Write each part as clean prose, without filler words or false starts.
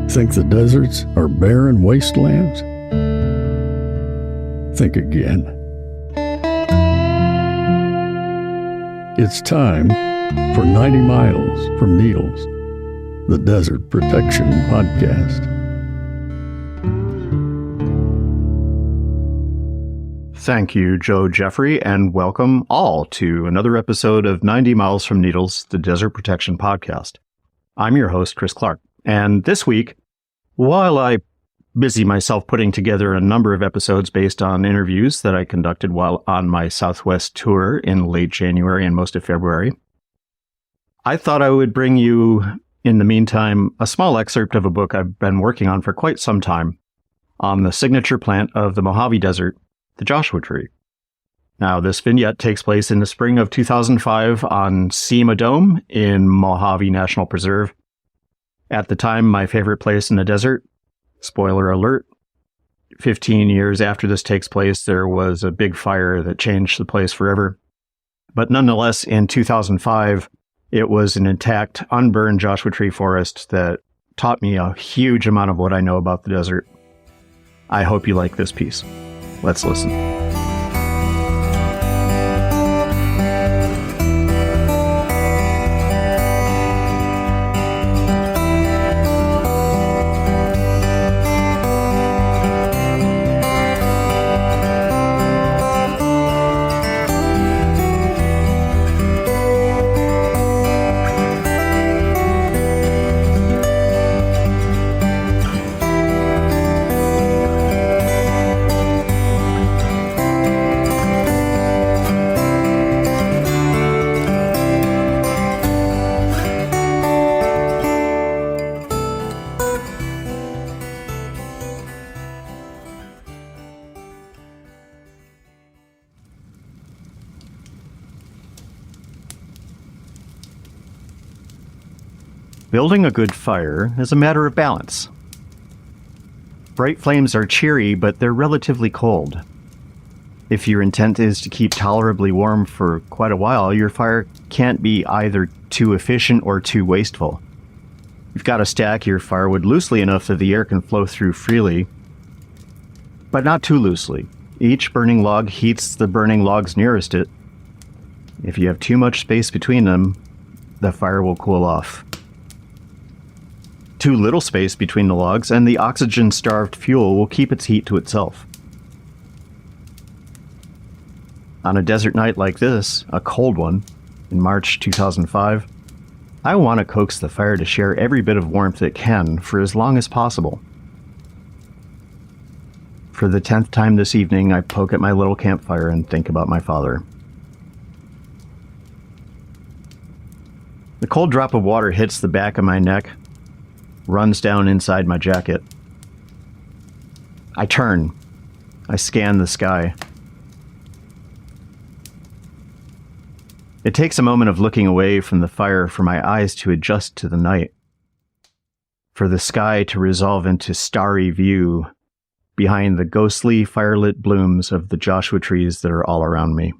Think the deserts are barren wastelands? Think again. It's time for 90 Miles from Needles, the Desert Protection Podcast. Thank you, Joe Jeffrey, and welcome all to another episode of 90 Miles from Needles, the Desert Protection Podcast. I'm your host, Chris Clarke, and this week, while I busy myself putting together a number of episodes based on interviews that I conducted while on my Southwest tour in late January and most of February, I thought I would bring you, in the meantime, a small excerpt of a book I've been working on for quite some time on the signature plant of the Mojave Desert, the Joshua tree. Now, this vignette takes place in the spring of 2005 on Sema Dome in Mojave National Preserve. At the time, my favorite place in the desert. Spoiler alert, 15 years after this takes place, there was a big fire that changed the place forever. But nonetheless, in 2005, it was an intact, unburned Joshua tree forest that taught me a huge amount of what I know about the desert. I hope you like this piece. Let's listen. Building a good fire is a matter of balance. Bright flames are cheery, but they're relatively cold. If your intent is to keep tolerably warm for quite a while, your fire can't be either too efficient or too wasteful. You've got to stack your firewood loosely enough that the air can flow through freely, but not too loosely. Each burning log heats the burning logs nearest it. If you have too much space between them, the fire will cool off. Too little space between the logs, and the oxygen-starved fuel will keep its heat to itself. On a desert night like this, a cold one, in March 2005, I want to coax the fire to share every bit of warmth it can for as long as possible. For the 10th time this evening, I poke at my little campfire and think about my father. The cold drop of water hits the back of my neck, runs down inside my jacket. I turn. I scan the sky. It takes a moment of looking away from the fire for my eyes to adjust to the night, for the sky to resolve into starry view behind the ghostly firelit blooms of the Joshua trees that are all around me.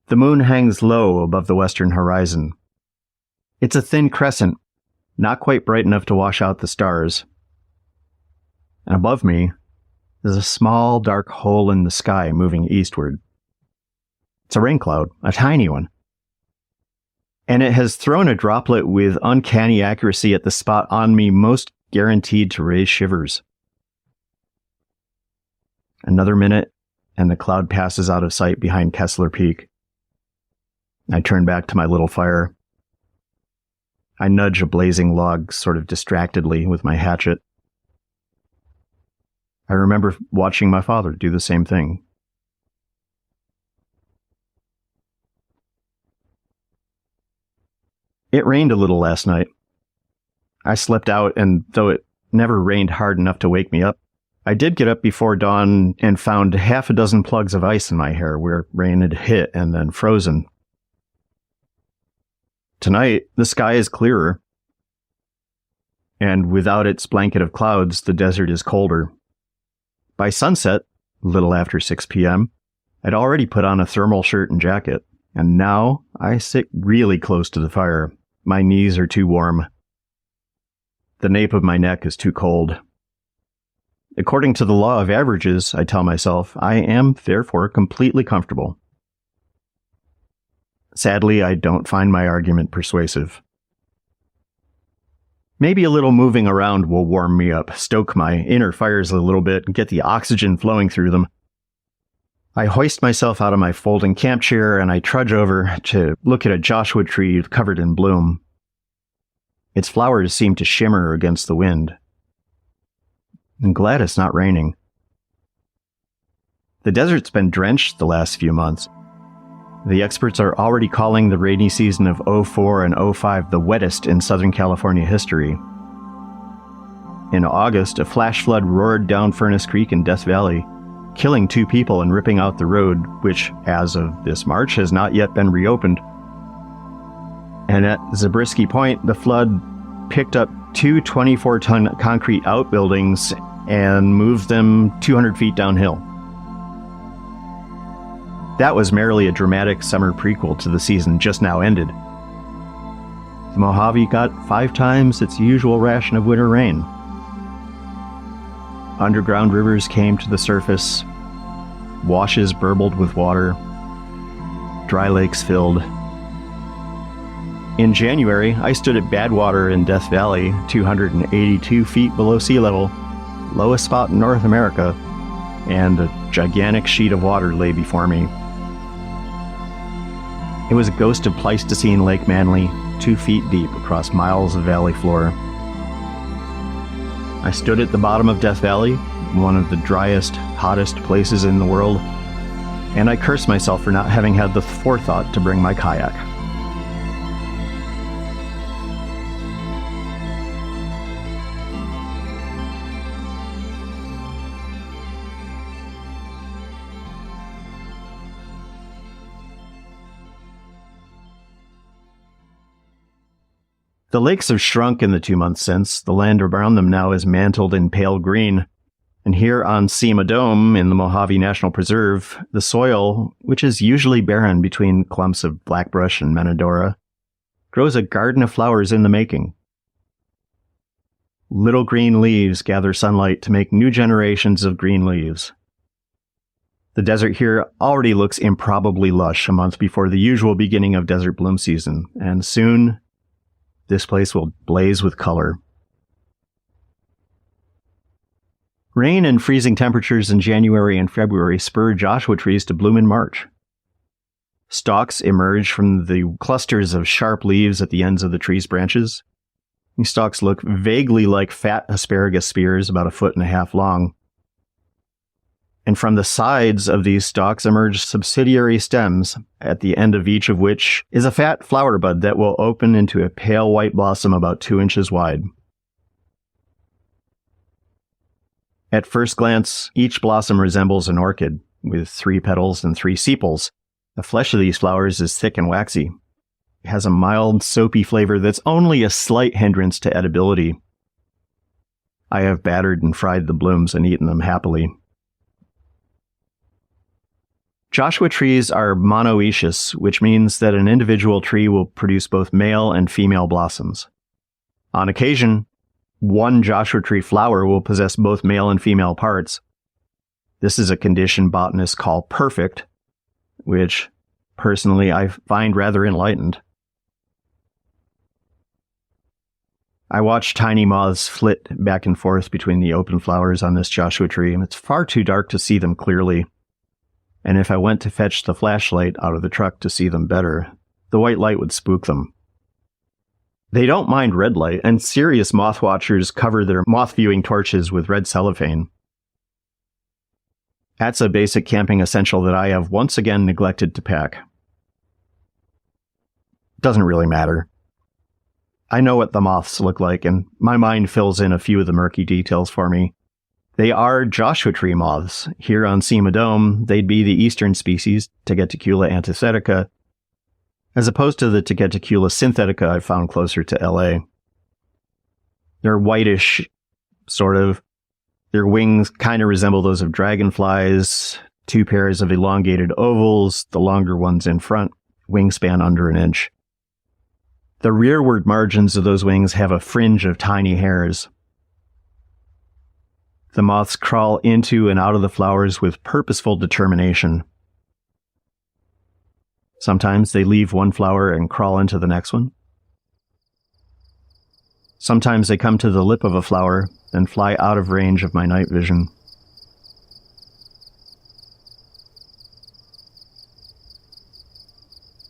The moon hangs low above the western horizon. It's a thin crescent, not quite bright enough to wash out the stars. And above me is a small dark hole in the sky moving eastward. It's a rain cloud, a tiny one. And it has thrown a droplet with uncanny accuracy at the spot on me most guaranteed to raise shivers. Another minute, and the cloud passes out of sight behind Kessler Peak. I turn back to my little fire. I nudge a blazing log sort of distractedly with my hatchet. I remember watching my father do the same thing. It rained a little last night. I slept out, and though it never rained hard enough to wake me up, I did get up before dawn and found half a dozen plugs of ice in my hair where rain had hit and then frozen. Tonight, the sky is clearer, and without its blanket of clouds, the desert is colder. By sunset, a little after 6 p.m., I'd already put on a thermal shirt and jacket, and now I sit really close to the fire. My knees are too warm. The nape of my neck is too cold. According to the law of averages, I tell myself, I am therefore completely comfortable. Sadly, I don't find my argument persuasive. Maybe a little moving around will warm me up, stoke my inner fires a little bit, and get the oxygen flowing through them. I hoist myself out of my folding camp chair and I trudge over to look at a Joshua tree covered in bloom. Its flowers seem to shimmer against the wind. I'm glad it's not raining. The desert's been drenched the last few months. The experts are already calling the rainy season of 04 and 05 the wettest in Southern California history. In August, a flash flood roared down Furnace Creek in Death Valley, killing 2 people and ripping out the road, which, as of this March, has not yet been reopened. And at Zabriskie Point, the flood picked up 2 24-ton concrete outbuildings and moved them 200 feet downhill. That was merely a dramatic summer prequel to the season just now ended. The Mojave got 5 times its usual ration of winter rain. Underground rivers came to the surface, washes burbled with water, dry lakes filled. In January, I stood at Badwater in Death Valley, 282 feet below sea level, lowest spot in North America, and a gigantic sheet of water lay before me. It was a ghost of Pleistocene Lake Manly, 2 feet deep across miles of valley floor. I stood at the bottom of Death Valley, one of the driest, hottest places in the world, and I cursed myself for not having had the forethought to bring my kayak. The lakes have shrunk in the 2 months since. The land around them now is mantled in pale green. And here on Cima Dome in the Mojave National Preserve, the soil, which is usually barren between clumps of blackbrush and Menadora, grows a garden of flowers in the making. Little green leaves gather sunlight to make new generations of green leaves. The desert here already looks improbably lush a month before the usual beginning of desert bloom season, and soon this place will blaze with color. Rain and freezing temperatures in January and February spur Joshua trees to bloom in March. Stalks emerge from the clusters of sharp leaves at the ends of the tree's branches. These stalks look vaguely like fat asparagus spears about 1.5 feet long. And from the sides of these stalks emerge subsidiary stems, at the end of each of which is a fat flower bud that will open into a pale white blossom about 2 inches wide. At first glance, each blossom resembles an orchid, with 3 petals and 3 sepals. The flesh of these flowers is thick and waxy. It has a mild, soapy flavor that's only a slight hindrance to edibility. I have battered and fried the blooms and eaten them happily. Joshua trees are monoecious, which means that an individual tree will produce both male and female blossoms. On occasion, one Joshua tree flower will possess both male and female parts. This is a condition botanists call perfect, which, personally, I find rather enlightened. I watch tiny moths flit back and forth between the open flowers on this Joshua tree, and it's far too dark to see them clearly. And if I went to fetch the flashlight out of the truck to see them better, the white light would spook them. They don't mind red light, and serious moth watchers cover their moth viewing torches with red cellophane. That's a basic camping essential that I have once again neglected to pack. Doesn't really matter. I know what the moths look like, and my mind fills in a few of the murky details for me. They are Joshua tree moths. Here on Cima Dome, they'd be the eastern species, Tegeticula antithetica, as opposed to the Tegeticula synthetica I found closer to LA. They're whitish, sort of. Their wings kind of resemble those of dragonflies, 2 pairs of elongated ovals, the longer ones in front, wingspan under 1 inch. The rearward margins of those wings have a fringe of tiny hairs. The moths crawl into and out of the flowers with purposeful determination. Sometimes they leave one flower and crawl into the next one. Sometimes they come to the lip of a flower and fly out of range of my night vision.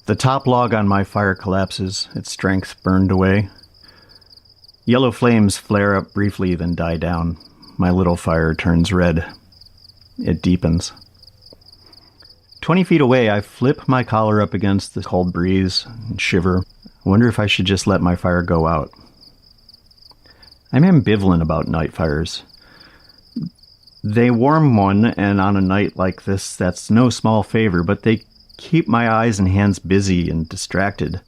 The top log on my fire collapses, its strength burned away. Yellow flames flare up briefly, then die down. My little fire turns red. It deepens. 20 feet away, I flip my collar up against the cold breeze and shiver. I wonder if I should just let my fire go out. I'm ambivalent about night fires. They warm one, and on a night like this, that's no small favor, but they keep my eyes and hands busy and distracted.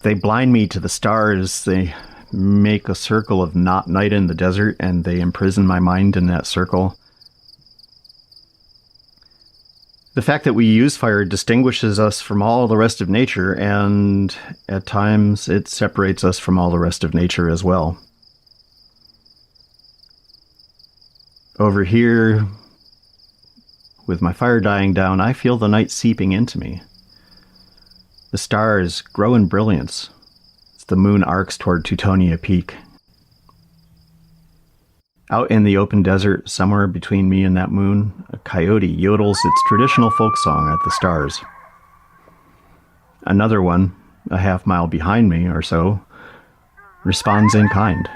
They blind me to the stars. They make a circle of not night in the desert, and they imprison my mind in that circle. The fact that we use fire distinguishes us from all the rest of nature, and at times it separates us from all the rest of nature as well. Over here, with my fire dying down, I feel the night seeping into me. The stars grow in brilliance as the moon arcs toward Teutonia Peak. Out in the open desert, somewhere between me and that moon, a coyote yodels its traditional folk song at the stars. Another one, a half mile behind me or so, responds in kind.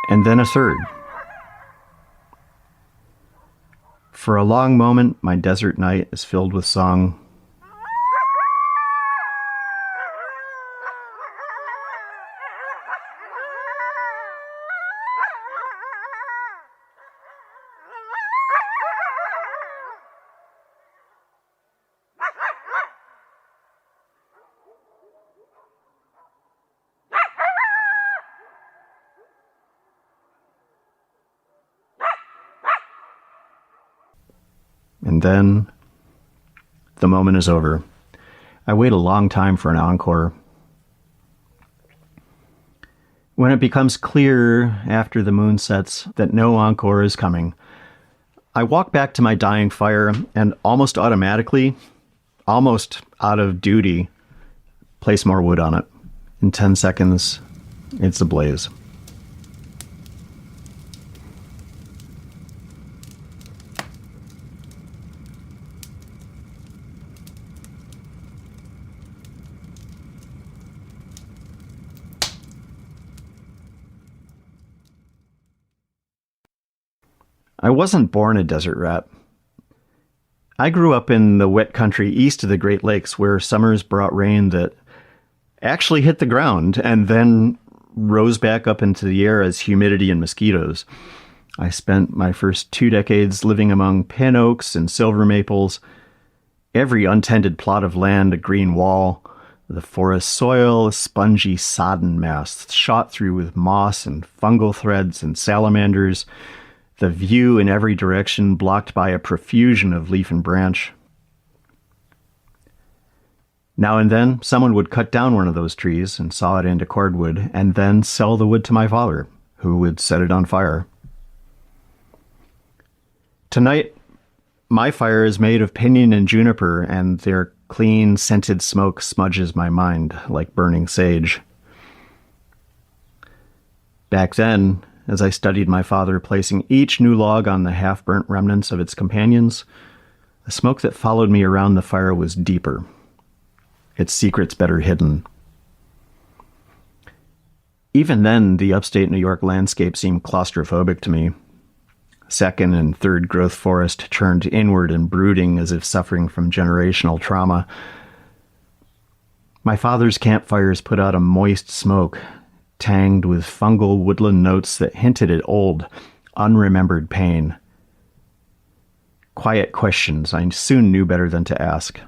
And then a third. For a long moment, my desert night is filled with song. And then the moment is over. I wait a long time for an encore. When it becomes clear after the moon sets that no encore is coming, I walk back to my dying fire and almost automatically, almost out of duty, place more wood on it. In 10 seconds, it's ablaze. I wasn't born a desert rat. I grew up in the wet country east of the Great Lakes, where summers brought rain that actually hit the ground and then rose back up into the air as humidity and mosquitoes. I spent my first 2 decades living among pin oaks and silver maples, every untended plot of land a green wall, the forest soil a spongy sodden mass shot through with moss and fungal threads and salamanders, the view in every direction blocked by a profusion of leaf and branch. Now and then, someone would cut down one of those trees and saw it into cordwood, and then sell the wood to my father, who would set it on fire. Tonight, my fire is made of pinyon and juniper, and their clean, scented smoke smudges my mind like burning sage. Back then, as I studied my father placing each new log on the half-burnt remnants of its companions, the smoke that followed me around the fire was deeper, its secrets better hidden. Even then, the upstate New York landscape seemed claustrophobic to me. Second and third growth forest turned inward and brooding as if suffering from generational trauma. My father's campfires put out a moist smoke, tanged with fungal woodland notes that hinted at old, unremembered pain. Quiet questions I soon knew better than to ask.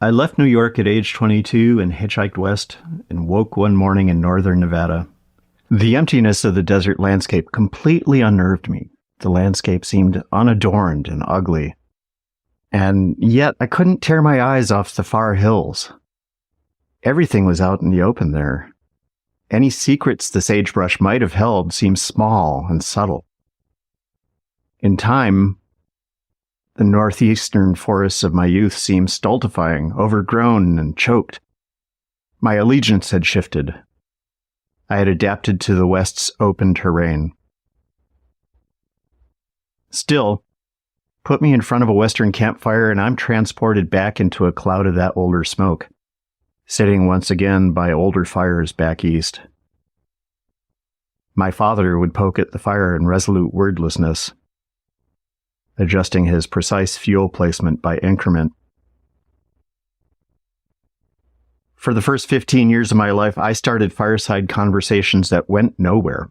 I left New York at age 22 and hitchhiked west and woke one morning in northern Nevada. The emptiness of the desert landscape completely unnerved me. The landscape seemed unadorned and ugly. And yet I couldn't tear my eyes off the far hills. Everything was out in the open there. Any secrets the sagebrush might have held seemed small and subtle. In time, the northeastern forests of my youth seemed stultifying, overgrown, and choked. My allegiance had shifted. I had adapted to the West's open terrain. Still, put me in front of a Western campfire and I'm transported back into a cloud of that older smoke, sitting once again by older fires back east. My father would poke at the fire in resolute wordlessness, adjusting his precise fuel placement by increment. For the first 15 years of my life, I started fireside conversations that went nowhere.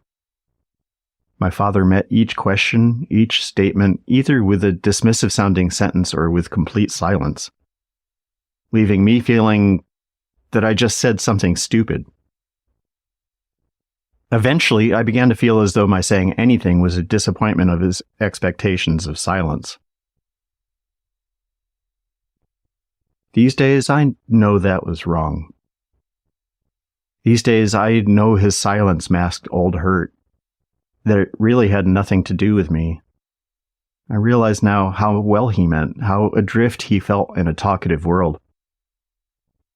My father met each question, each statement, either with a dismissive-sounding sentence or with complete silence, leaving me feeling that I just said something stupid. Eventually, I began to feel as though my saying anything was a disappointment of his expectations of silence. These days, I know that was wrong. These days, I know his silence masked old hurt, that it really had nothing to do with me. I realize now how well he meant, how adrift he felt in a talkative world.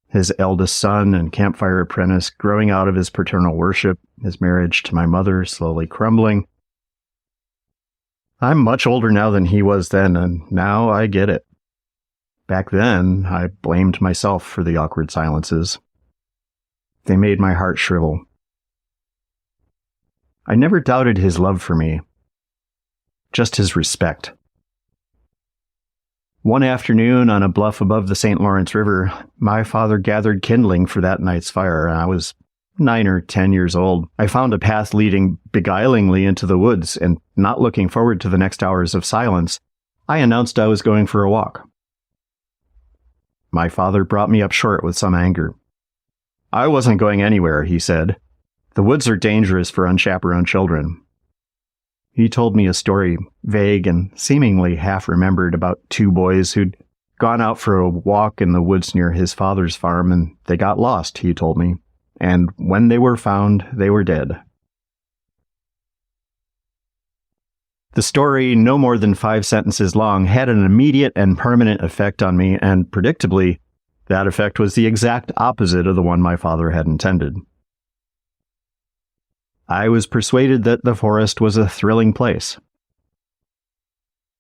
His eldest son and campfire apprentice growing out of his paternal worship, his marriage to my mother slowly crumbling. I'm much older now than he was then, and now I get it. Back then, I blamed myself for the awkward silences. They made my heart shrivel. I never doubted his love for me, just his respect. One afternoon on a bluff above the St. Lawrence River, my father gathered kindling for that night's fire, and I was 9 or 10 years old. I found a path leading beguilingly into the woods, and not looking forward to the next hours of silence, I announced I was going for a walk. My father brought me up short with some anger. I wasn't going anywhere, he said. The woods are dangerous for unchaperoned children. He told me a story, vague and seemingly half-remembered, about 2 boys who'd gone out for a walk in the woods near his father's farm, and they got lost, he told me. And when they were found, they were dead. The story, no more than 5 sentences long, had an immediate and permanent effect on me, and predictably, that effect was the exact opposite of the one my father had intended. I was persuaded that the forest was a thrilling place.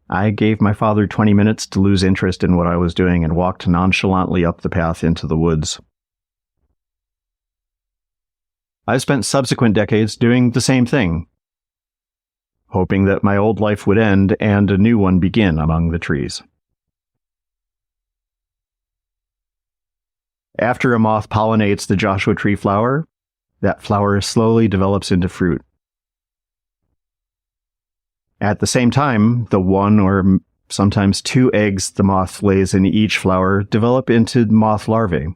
I gave my father 20 minutes to lose interest in what I was doing and walked nonchalantly up the path into the woods. I spent subsequent decades doing the same thing, hoping that my old life would end and a new one begin among the trees. After a moth pollinates the Joshua tree flower, that flower slowly develops into fruit. At the same time, the 1 or sometimes 2 eggs the moth lays in each flower develop into moth larvae.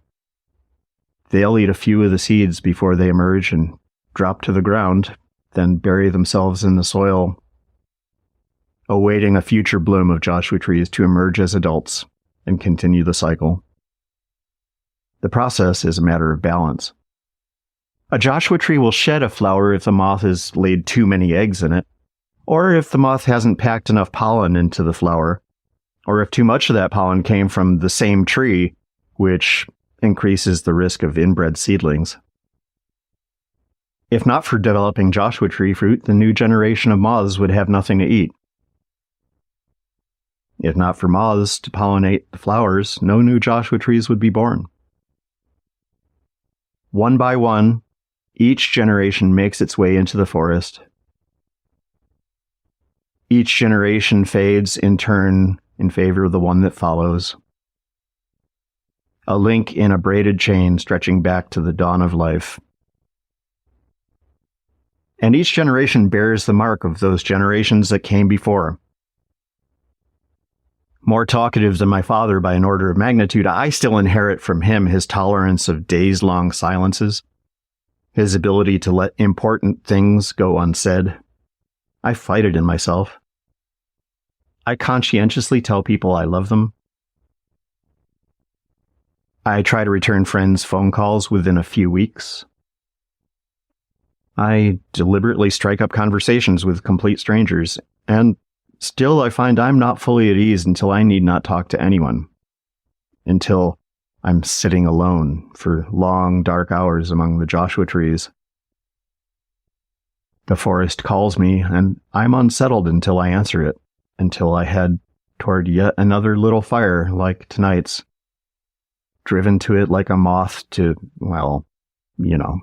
They'll eat a few of the seeds before they emerge and drop to the ground, then bury themselves in the soil, awaiting a future bloom of Joshua trees to emerge as adults and continue the cycle. The process is a matter of balance. A Joshua tree will shed a flower if the moth has laid too many eggs in it, or if the moth hasn't packed enough pollen into the flower, or if too much of that pollen came from the same tree, which increases the risk of inbred seedlings. If not for developing Joshua tree fruit, the new generation of moths would have nothing to eat. If not for moths to pollinate the flowers, no new Joshua trees would be born. One by one, each generation makes its way into the forest. Each generation fades in turn in favor of the one that follows. A link in a braided chain stretching back to the dawn of life. And each generation bears the mark of those generations that came before. More talkative than my father by an order of magnitude, I still inherit from him his tolerance of days-long silences, his ability to let important things go unsaid. I fight it in myself. I conscientiously tell people I love them, I try to return friends' phone calls within a few weeks. I deliberately strike up conversations with complete strangers, and still I find I'm not fully at ease until I need not talk to anyone. Until I'm sitting alone for long, dark hours among the Joshua trees. The forest calls me, and I'm unsettled until I answer it, until I head toward yet another little fire like tonight's, driven to it like a moth to, well, you know.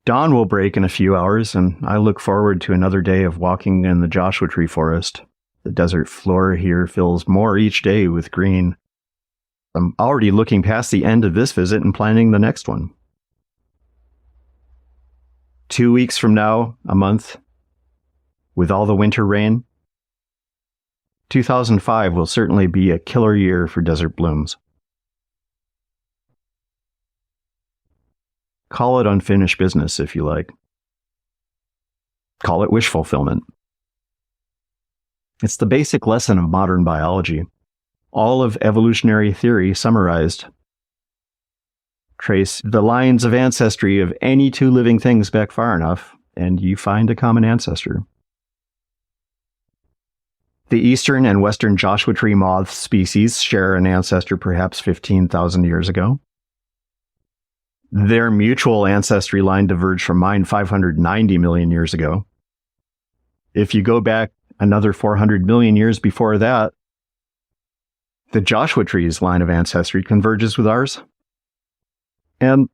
Dawn will break in a few hours, and I look forward to another day of walking in the Joshua Tree forest. The desert floor here fills more each day with green. I'm already looking past the end of this visit and planning the next one. 2 weeks from now, a month, with all the winter rain, 2005 will certainly be a killer year for desert blooms. Call it unfinished business if you like. Call it wish fulfillment. It's the basic lesson of modern biology, all of evolutionary theory summarized. Trace the lines of ancestry of any two living things back far enough, and you find a common ancestor. The eastern and western Joshua tree moth species share an ancestor perhaps 15,000 years ago. Their mutual ancestry line diverged from mine 590 million years ago. If you go back another 400 million years before that, the Joshua tree's line of ancestry converges with ours. And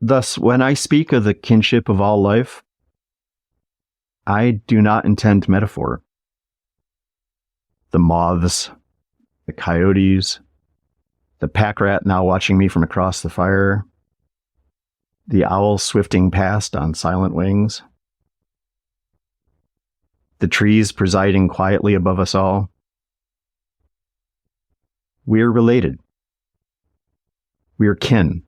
thus, when I speak of the kinship of all life, I do not intend metaphor. The moths, the coyotes, the pack rat now watching me from across the fire, the owl swifting past on silent wings, the trees presiding quietly above us all. We're related. We're kin.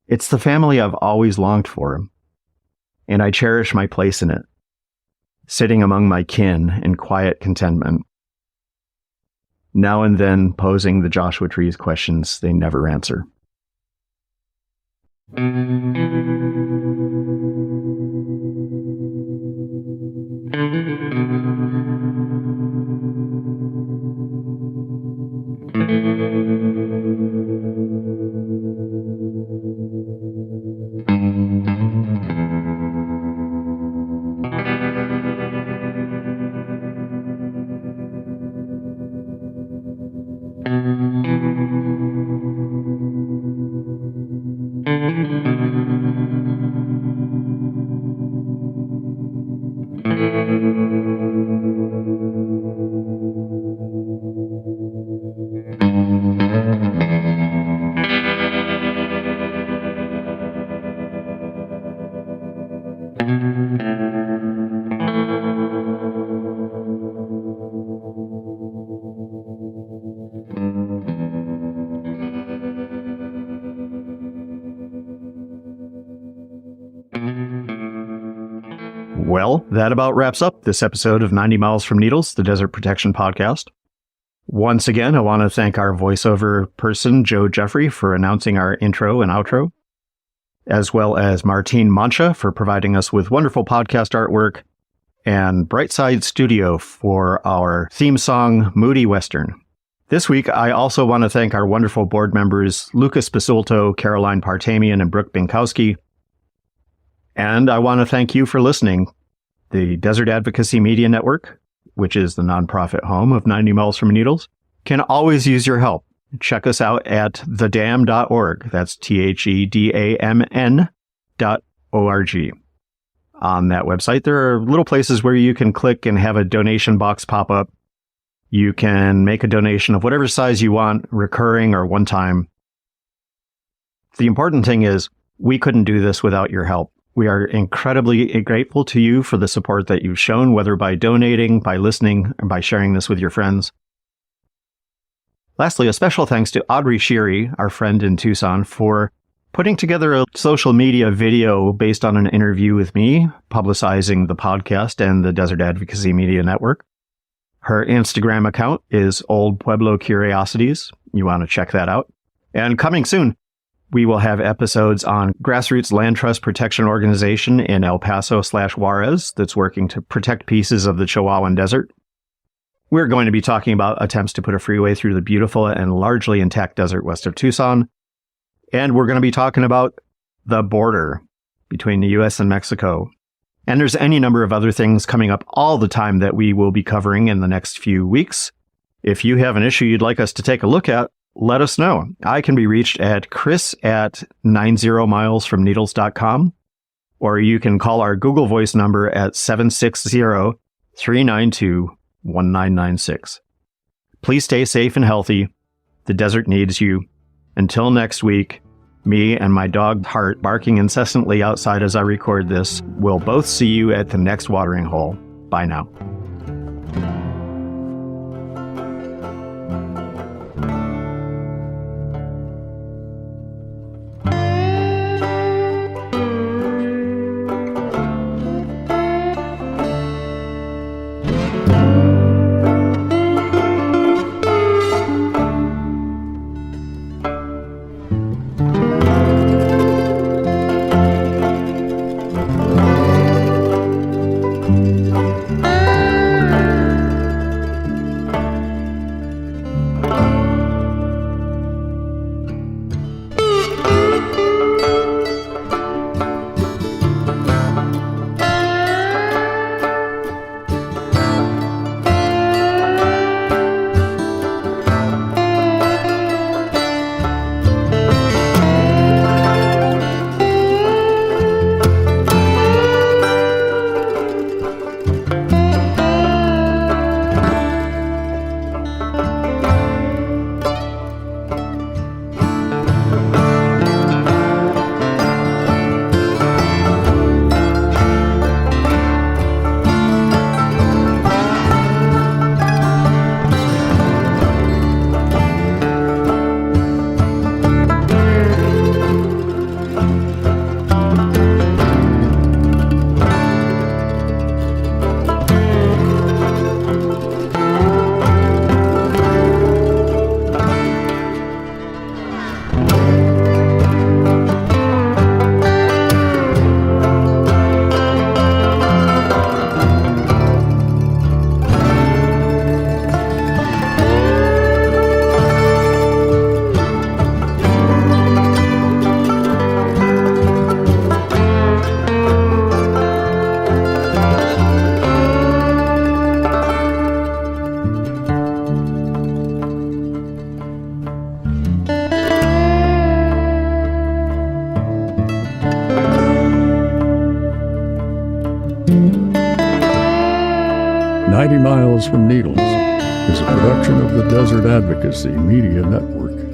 It's the family I've always longed for, and I cherish my place in it, sitting among my kin in quiet contentment, now and then posing the Joshua tree's questions they never answer. Well, that about wraps up this episode of 90 Miles from Needles, the Desert Protection Podcast. Once again, I want to thank our voiceover person, Joe Jeffrey, for announcing our intro and outro, as well as Martine Mancha for providing us with wonderful podcast artwork, and Brightside Studio for our theme song, Moody Western. This week, I also want to thank our wonderful board members, Lucas Basulto, Caroline Partamian, and Brooke Binkowski. And I want to thank you for listening. The Desert Advocacy Media Network, which is the nonprofit home of 90 Miles from Needles, can always use your help. Check us out at thedam.org. That's THEDAMN.org. On that website, there are little places where you can click and have a donation box pop up. You can make a donation of whatever size you want, recurring or one time. The important thing is, we couldn't do this without your help. We are incredibly grateful to you for the support that you've shown, whether by donating, by listening, or by sharing this with your friends. Lastly, a special thanks to Audrey Sheary, our friend in Tucson, for putting together a social media video based on an interview with me, publicizing the podcast and the Desert Advocacy Media Network. Her Instagram account is Old Pueblo Curiosities. You want to check that out. And coming soon, we will have episodes on Grassroots Land Trust Protection Organization in El Paso/Juarez that's working to protect pieces of the Chihuahuan Desert. We're going to be talking about attempts to put a freeway through the beautiful and largely intact desert west of Tucson. And we're going to be talking about the border between the U.S. and Mexico. And there's any number of other things coming up all the time that we will be covering in the next few weeks. If you have an issue you'd like us to take a look at, let us know. I can be reached at chris@90milesfromneedles.com, or you can call our Google Voice number at 760-392-1996. Please stay safe and healthy. The desert needs you. Until next week, me and my dog Hart, barking incessantly outside as I record this, will both see you at the next watering hole. Bye now. "90 Miles from Needles" is a production of the Desert Advocacy Media Network.